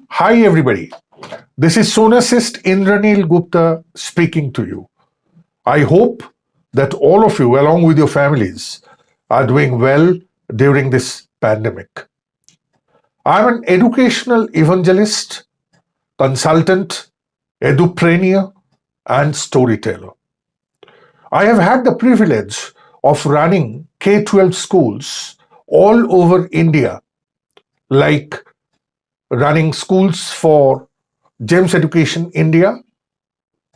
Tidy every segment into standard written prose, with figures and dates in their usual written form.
Hi, everybody. This is Sonusist Indranil Gupta speaking to you. I hope that all of you, along with your families, are doing well during this pandemic. I'm an educational evangelist, consultant, edupreneur, and storyteller. I have had the privilege of running K-12 schools all over India, like running schools for James Education India,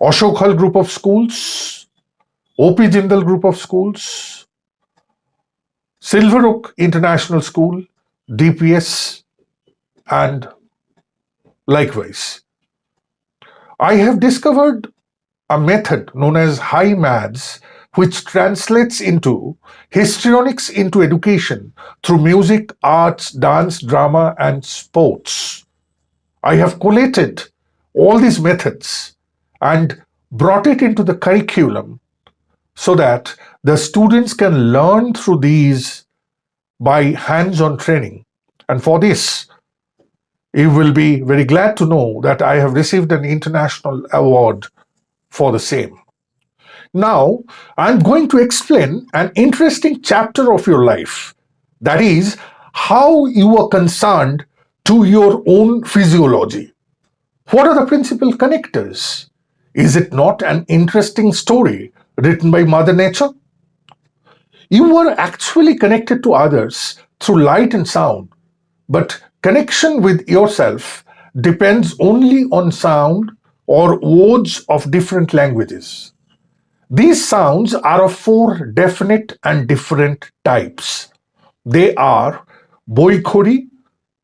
Ashok Hall Group of Schools, OP Jindal Group of Schools, Silver Oak International School, DPS, and likewise. I have discovered a method known as high maths, which translates into histrionics into education through music, arts, dance, drama, and sports. I have collated all these methods and brought it into the curriculum so that the students can learn through these by hands-on training. And for this, you will be very glad to know that I have received an international award for the same. Now, I'm going to explain an interesting chapter of your life. That is, how you are concerned to your own physiology. What are the principal connectors? Is it not an interesting story written by Mother Nature? You are actually connected to others through light and sound, but connection with yourself depends only on sound or words of different languages. These sounds are of four definite and different types. They are Boikhori,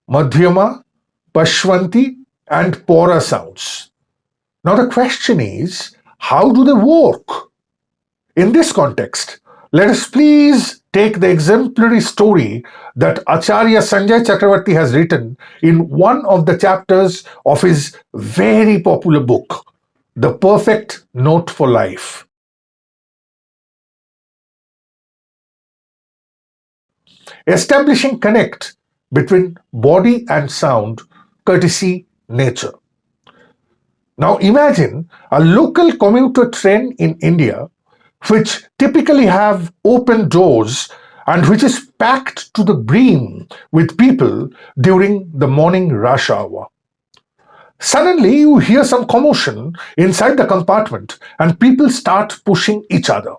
Madhyama, Pashwanti, and Pora sounds. Now the question is, how do they work? In this context, let us please take the exemplary story that Acharya Sanjay Chakravarti has written in one of the chapters of his very popular book, The Perfect Note for Life. Establishing connect between body and sound, courtesy nature. Now imagine a local commuter train in India which typically have open doors and which is packed to the brim with people during the morning rush hour. Suddenly you hear some commotion inside the compartment and people start pushing each other.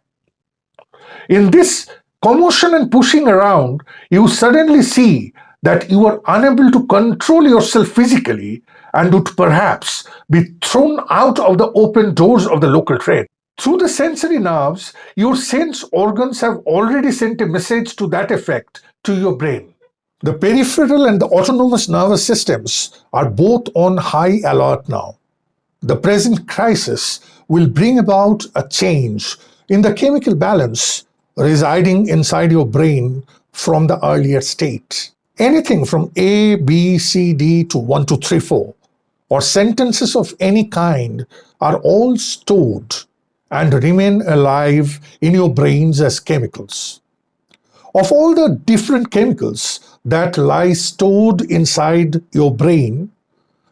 In this commotion and pushing around, you suddenly see that you are unable to control yourself physically and would perhaps be thrown out of the open doors of the local train. Through the sensory nerves, your sense organs have already sent a message to that effect to your brain. The peripheral and the autonomous nervous systems are both on high alert now. The present crisis will bring about a change in the chemical balance residing inside your brain from the earlier state. Anything from A, B, C, D to 1, 2, 3, 4, or sentences of any kind are all stored and remain alive in your brains as chemicals. Of all the different chemicals that lie stored inside your brain,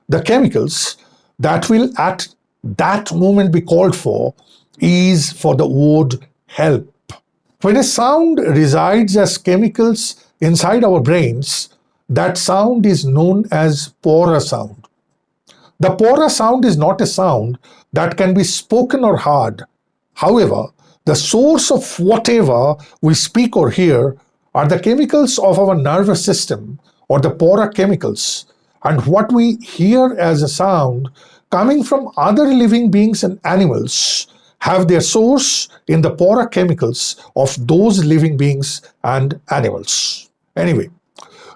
the chemicals that will at that moment be called for is for the word help. When a sound resides as chemicals inside our brains, that sound is known as Pora sound. The Pora sound is not a sound that can be spoken or heard. However, the source of whatever we speak or hear are the chemicals of our nervous system or the Pora chemicals, and what we hear as a sound coming from other living beings and animals have their source in the Pora chemicals of those living beings and animals. Anyway,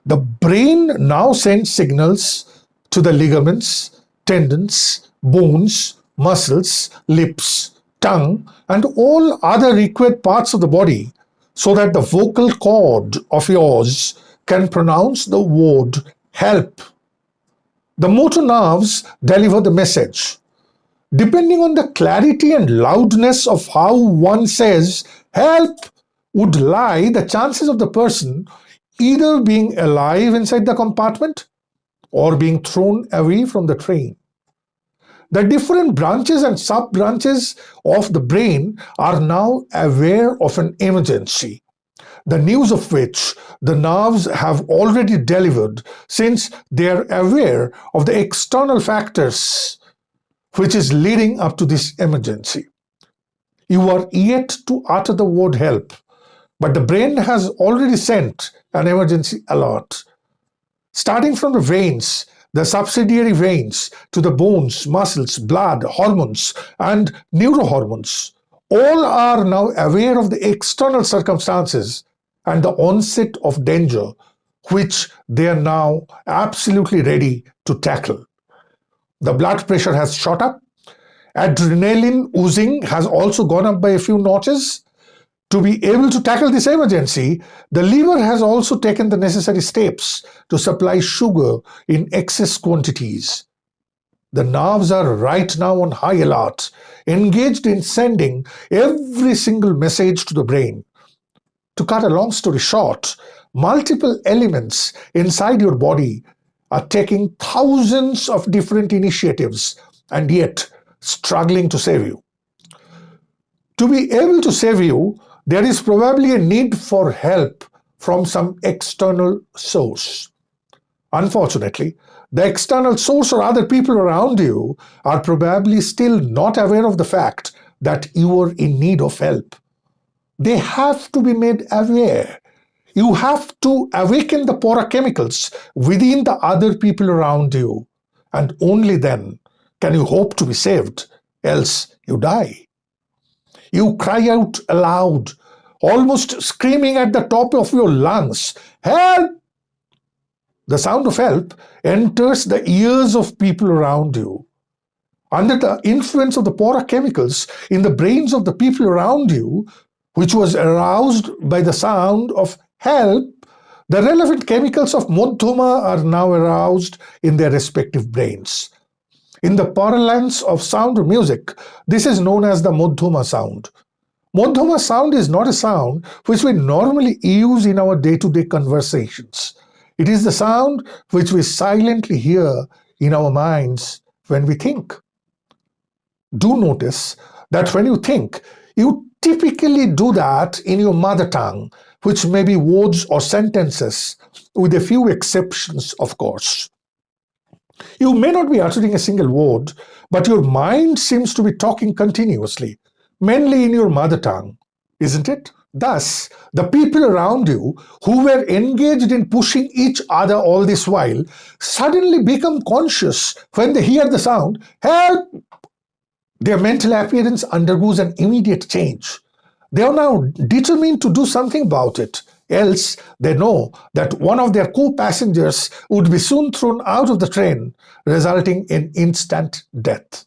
the brain now sends signals to the ligaments, tendons, bones, muscles, lips, tongue, and all other required parts of the body so that the vocal cord of yours can pronounce the word help. The motor nerves deliver the message. Depending on the clarity and loudness of how one says help would lie the chances of the person either being alive inside the compartment or being thrown away from the train. The different branches and sub-branches of the brain are now aware of an emergency, the news of which the nerves have already delivered, since they are aware of the external factors which is leading up to this emergency. You are yet to utter the word help, but the brain has already sent an emergency alert. Starting from the veins, the subsidiary veins, to the bones, muscles, blood, hormones, and neurohormones, all are now aware of the external circumstances and the onset of danger, which they are now absolutely ready to tackle. The blood pressure has shot up. Adrenaline oozing has also gone up by a few notches. To be able to tackle this emergency, the liver has also taken the necessary steps to supply sugar in excess quantities. The nerves are right now on high alert, engaged in sending every single message to the brain. To cut a long story short, multiple elements inside your body are taking thousands of different initiatives and yet struggling to save you. To be able to save you, there is probably a need for help from some external source. Unfortunately, the external source or other people around you are probably still not aware of the fact that you are in need of help. They have to be made aware. You have to awaken the parachemicals within the other people around you, and only then can you hope to be saved, else you die. You cry out aloud, almost screaming at the top of your lungs, "Help!" The sound of help enters the ears of people around you. Under the influence of the parachemicals in the brains of the people around you, which was aroused by the sound of help, the relevant chemicals of Madhyama are now aroused in their respective brains. In the parlance of sound or music, this is known as the Madhyama sound. Madhyama sound is not a sound which we normally use in our day-to-day conversations. It is the sound which we silently hear in our minds when we think. Do notice that when you think, you typically do that in your mother tongue, which may be words or sentences, with a few exceptions, of course. You may not be uttering a single word, but your mind seems to be talking continuously, mainly in your mother tongue, isn't it? Thus, the people around you who were engaged in pushing each other all this while suddenly become conscious when they hear the sound, "Help!" Their mental appearance undergoes an immediate change. They are now determined to do something about it, else they know that one of their co-passengers would be soon thrown out of the train, resulting in instant death.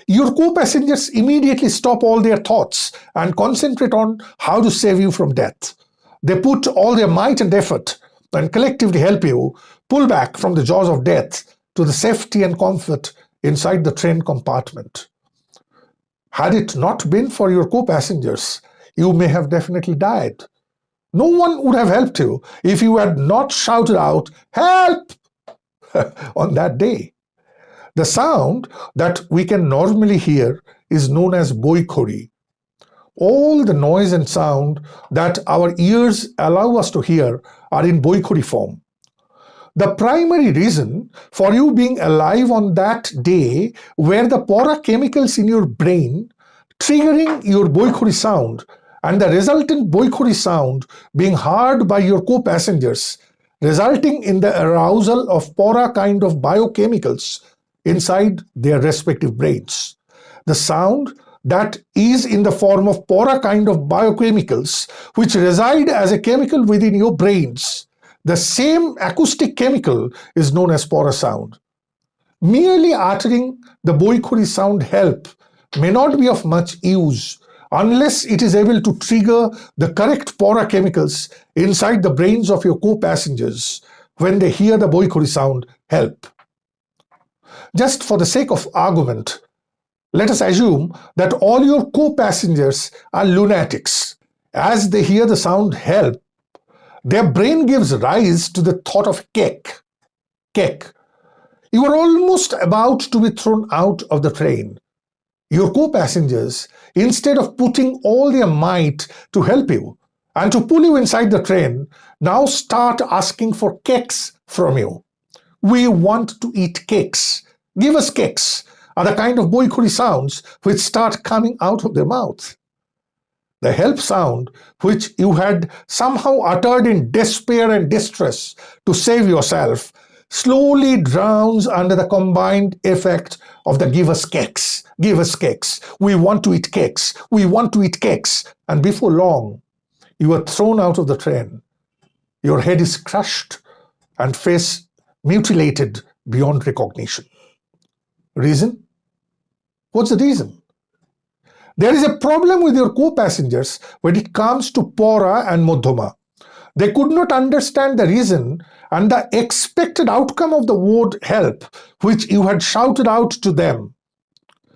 Your co-passengers immediately stop all their thoughts and concentrate on how to save you from death. They put all their might and effort and collectively help you pull back from the jaws of death to the safety and comfort inside the train compartment. Had it not been for your co-passengers, you may have definitely died. No one would have helped you if you had not shouted out, "Help!" on that day. The sound that we can normally hear is known as boikhori. All the noise and sound that our ears allow us to hear are in boikhori form. The primary reason for you being alive on that day were the parachemicals in your brain triggering your boikhori sound, and the resultant boikhori sound being heard by your co-passengers, resulting in the arousal of para kind of biochemicals inside their respective brains. The sound that is in the form of para kind of biochemicals which reside as a chemical within your brains. The same acoustic chemical is known as para sound. Merely uttering the boikhori sound "help" may not be of much use unless it is able to trigger the correct para chemicals inside the brains of your co-passengers when they hear the boikhori sound "help." Just for the sake of argument, let us assume that all your co-passengers are lunatics. As they hear the sound "help," their brain gives rise to the thought of cake. Kek. You are almost about to be thrown out of the train. Your co-passengers, instead of putting all their might to help you and to pull you inside the train, now start asking for cakes from you. We want to eat cakes. Give us cakes, are the kind of boikhuri sounds which start coming out of their mouth. The help sound, which you had somehow uttered in despair and distress to save yourself, slowly drowns under the combined effect of the give us cakes, we want to eat cakes, we want to eat cakes, and before long, you are thrown out of the train. Your head is crushed and face mutilated beyond recognition. Reason? What's the reason? There is a problem with your co-passengers when it comes to Pora and Madhyama. They could not understand the reason and the expected outcome of the word help, which you had shouted out to them.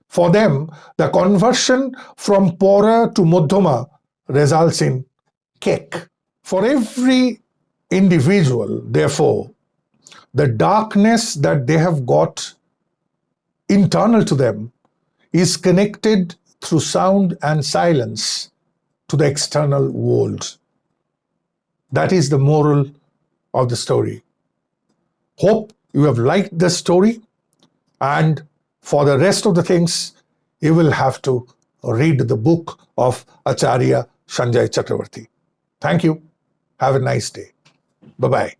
For them, the conversion from Pora to Madhyama results in kek. For every individual, therefore, the darkness that they have got internal to them is connected through sound and silence to the external world. That is the moral of the story. Hope you have liked the story, and for the rest of the things, you will have to read the book of Acharya Sanjay Chakravarti. Thank you. Have a nice day. Bye-bye.